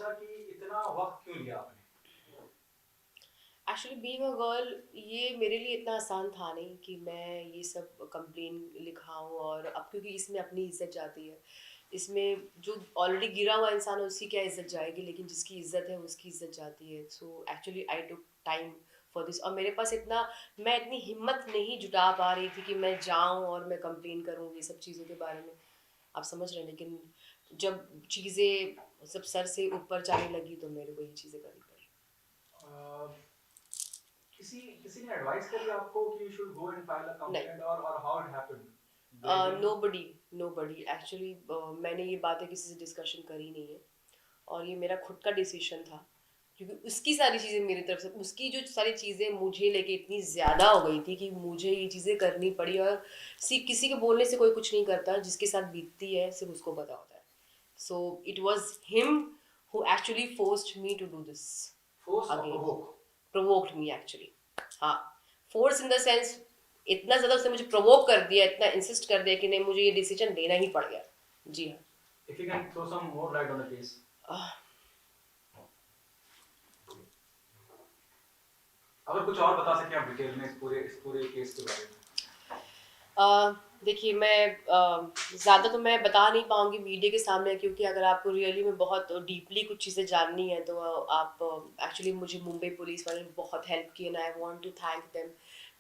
सोचा कि इतना वक्त क्यों लिया आपने? एक्चुअली बीइंग अ गर्ल, ये मेरे लिए इतना आसान था नहीं कि मैं ये सब कंप्लेन लिखाऊं। और अब क्योंकि इसमें अपनी इज्जत जाती है, इसमें जो ऑलरेडी गिरा हुआ इंसान है उसकी क्या इज्जत जाएगी, लेकिन जिसकी इज्जत है उसकी इज्जत जाती है। So actually I took time for this. और मेरे पास इतना, मैं इतनी हिम्मत नहीं जुटा पा रही थी कि मैं जाऊं और मैं कंप्लेन करूं ये सब चीज़ों के बारे में। आप समझ रहे हैं, लेकिन जब चीज़ें सब सर से ऊपर जाने लगी तो मेरे को ये चीज़ें करनी पड़ी। अ, किसी किसी ने एडवाइस करी आपको कि you should go and file a नहीं, कंप्लेंट और how it happened? They no didn't. Buddy, nobody actually. मैंने ये बातें किसी से डिस्कशन करी नहीं है, और ये मेरा खुद का डिसीजन था। क्योंकि उसकी सारी चीज़ें मेरी तरफ से, उसकी जो सारी चीज़ें मुझे लेके इतनी ज़्यादा हो गई थी कि मुझे ये चीज़ें करनी पड़ी। और किसी के बोलने से कोई कुछ नहीं करता, जिसके साथ बीतती है सिर्फ उसको पता होता है। So it was him who actually forced me to do this force और again, provoke? Provoked me actually. हाँ, फोर्स इन द सेंस, इतना ज़्यादा उसने मुझे प्रोवोक कर दिया, इतना इंसिस्ट कर दिया कि नहीं, मुझे ये डिसीजन लेना ही पड़ गया। जी if you can throw some more light on the case. हाँ। अगर कुछ और बता सके आप डिटेल में इस पूरे केस के बारे में। देखिए, मैं ज़्यादा तो मैं बता नहीं पाऊँगी मीडिया के सामने, क्योंकि अगर आपको रियली में बहुत डीपली कुछ चीज़ें जाननी है तो आप एक्चुअली, मुझे मुंबई पुलिस वाले ने बहुत हेल्प की, and I want to thank them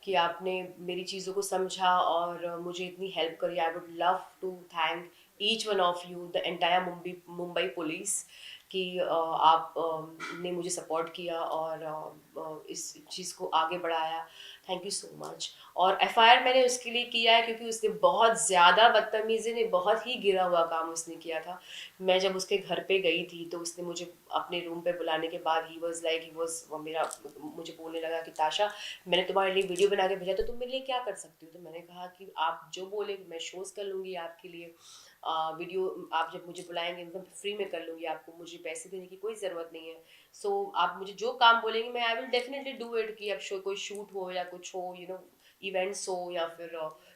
कि आपने मेरी चीज़ों को समझा और मुझे इतनी हेल्प करी। I would love to thank each one of you, the entire Mumbai Mumbai police, कि आप ने मुझे सपोर्ट किया और इस चीज़ को आगे बढ़ाया। Thank you so much. और एफआईआर मैंने उसके लिए किया है क्योंकि उसने बहुत ज़्यादा बदतमीजी ने, बहुत ही गिरा हुआ काम उसने किया था। मैं जब उसके घर पे गई थी तो उसने मुझे अपने रूम पे बुलाने के बाद ही वाज मेरा, मुझे बोलने लगा कि ताशा, मैंने तुम्हारे लिए वीडियो बना के भेजा, तो तुम मेरे लिए क्या कर सकती हो? तो मैंने कहा कि आप जो बोले मैं शोज़ कर लूँगी आपके लिए। वीडियो आप जब मुझे बुलाएंगे मैं फ्री में कर लूँगी, आपको मुझे पैसे देने की कोई ज़रूरत नहीं है। सो आप मुझे जो काम बोलेंगे मैं I will definitely do it, कि अब कोई शूट हो या कुछ हो, इवेंट्स हो या फिर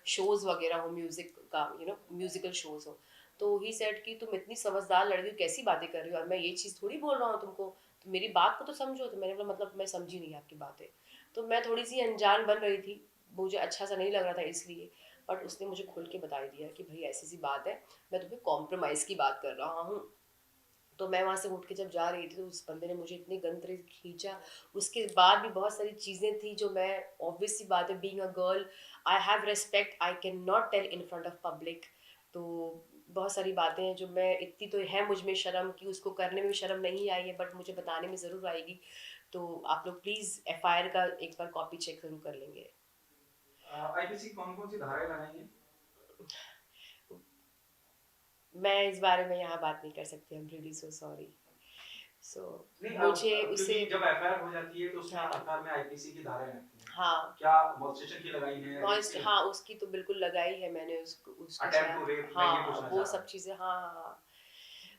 शोज वगैरह हो, म्यूजिक का, म्यूजिकल शोज हो। तो ही सेड कि तुम इतनी समझदार लड़की हो, कैसी बातें कर रही हो, और मैं ये चीज़ थोड़ी बोल रहा हूँ तुमको, तो मेरी बात को तो समझो। तो मैंने बोला, मतलब मैं समझी नहीं आपकी बातें। तो मैं थोड़ी सी अनजान बन रही थी, मुझे अच्छा सा नहीं लग रहा था इसलिए। बट उसने मुझे खुल के बता दिया कि भाई ऐसी सी बात है, मैं तुम्हें कॉम्प्रोमाइज़ की बात कर रहा हूँ। तो मैं वहाँ से उठ के जब जा रही थी तो उस बंदे ने मुझे इतनी गंद तरीके से खींचा। उसके बाद भी बहुत सारी चीज़ें थी जो मैं, ऑब्वियस सी बात है, being a girl I have respect, I can not tell in front of public. तो बहुत सारी बातें हैं जो मैं, इतनी तो है मुझ में शर्म कि उसको करने में शर्म नहीं आई है, बट मुझे बताने में ज़रूर आएगी। तो आप लोग प्लीज़ एफआईआर का एक बार कॉपी चेक ज़रूर कर लेंगे। आईपीसी कौन कौन सी धाराएं लगाई हैं? मैं इस बारे में यहाँ बात नहीं कर सकती, I am really so sorry. So नहीं, मुझे उसे, क्योंकि जब एफआईआर हो जाती है तो उसमें हाँ, एफआईआर में आईपीसी की धाराएं लगती हैं। हाँ, क्या मॉल्स्टेशन की लगाई हैं, रेप मॉइस्ट, की हाँ, लगाई उसकी तो बिल्कुल लगाई है मैंने, उसको उसके अटेम्प्ट टू साथ। रेप, मैं ये हाँ, पूछना वो चाह रहा सब हूँ। चीज़ें, हाँ, हाँ, हाँ।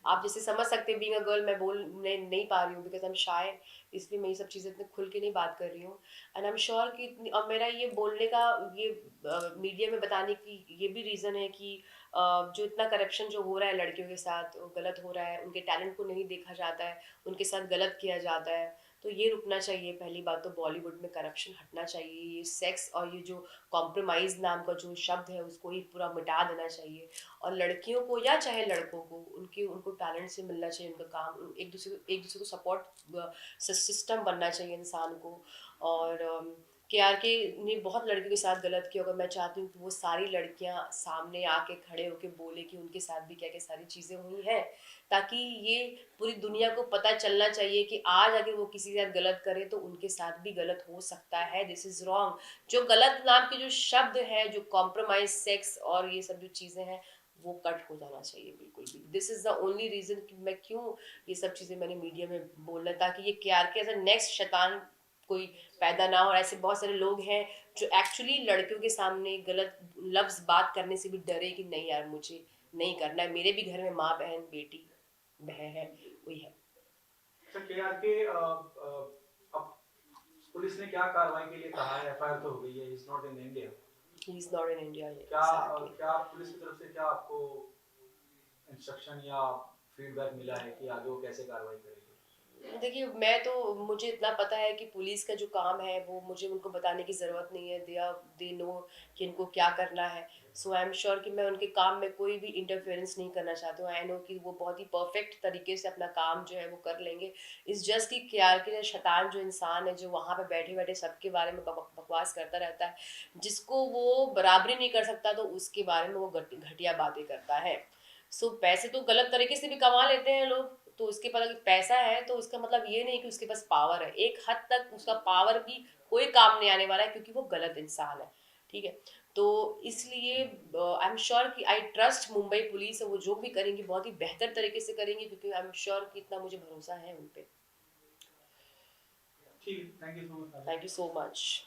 आप जैसे समझ सकते हैं, बीइंग अ गर्ल मैं बोल नहीं पा रही हूँ बिकॉज आई एम शाय, इसलिए मैं ये सब चीज़ें इतने खुल के नहीं बात कर रही हूँ। एंड आई एम श्योर कि और मेरा ये बोलने का, ये मीडिया में बताने की ये भी रीज़न है कि जो इतना करप्शन जो हो रहा है लड़कियों के साथ, वो गलत हो रहा है, उनके टैलेंट को नहीं देखा जाता है, उनके साथ गलत किया जाता है। तो ये रुकना चाहिए। पहली बात तो बॉलीवुड में करप्शन हटना चाहिए, ये सेक्स और ये जो कॉम्प्रोमाइज़ नाम का जो शब्द है उसको ही पूरा मिटा देना चाहिए। और लड़कियों को या चाहे लड़कों को, उनके उनको टैलेंट से मिलना चाहिए उनका काम, एक दूसरे को सपोर्ट सिस्टम बनना चाहिए इंसान को। और केआरके ने बहुत लड़कियों के साथ गलत किया होगा, मैं चाहती हूँ कि वो सारी लड़कियां सामने आके खड़े होके बोले कि उनके साथ भी क्या क्या सारी चीज़ें हुई हैं, ताकि ये पूरी दुनिया को पता चलना चाहिए कि आज अगर वो किसी के साथ गलत करे तो उनके साथ भी गलत हो सकता है। This is wrong. जो गलत नाम के जो शब्द है, जो कॉम्प्रोमाइज सेक्स और ये सब जो चीज़ें हैं, वो कट हो जाना चाहिए बिल्कुल भी। This is the only reason कि मैं क्यों ये सब चीज़ें मैंने मीडिया में बोलना, ताकि ये केआरके एज अ नेक्स्ट शैतान कोई पैदा ना हो। और ऐसे बहुत सारे लोग हैं जो एक्चुअली लड़कियों के सामने गलत लफ्ज बात करने से भी डरे कि नहीं यार, मुझे नहीं करना है, मेरे भी घर में माँ बहन बेटी बहन है, कोई है। सर, केआरके अब पुलिस ने क्या कार्रवाई के लिए कहा है? एफआईआर तो हो गई है, is not in India. He is not in India, क्या एग्जैक्टली। क्या पुलिस की तरफ से क्या आपको इंस्ट्रक्शन या फीडबैक मिला है कि आगे वो कैसे कार्रवाई करेगी? देखिए, मुझे इतना पता है कि पुलिस का जो काम है वो मुझे उनको बताने की ज़रूरत नहीं है। दे नो कि इनको क्या करना है। सो आई एम श्योर कि मैं उनके काम में कोई भी इंटरफेरेंस नहीं करना चाहती हूँ। आई नो कि वो बहुत ही परफेक्ट तरीके से अपना काम जो है वो कर लेंगे। इट्स जस्ट कि केआरके शैतान जो इंसान है, जो वहाँ पे बैठे-बैठे सबके बारे में बकवास करता रहता है, जिसको वो बराबरी नहीं कर सकता तो उसके बारे में वो घटिया बातें करता है। सो पैसे तो गलत तरीके से भी कमा लेते हैं लोग, तो उसके पास अगर पैसा है तो उसका मतलब ये नहीं कि उसके पास पावर है। एक हद तक उसका पावर भी कोई काम नहीं आने वाला है, क्योंकि वो गलत इंसान है। ठीक है, तो इसलिए आई एम श्योर कि आई ट्रस्ट मुंबई पुलिस, वो जो भी करेंगी बहुत ही बेहतर तरीके से करेंगी, क्योंकि आई एम श्योर कि इतना मुझे भरोसा है उन पे। ठीक, thank you so much. Thank you so much.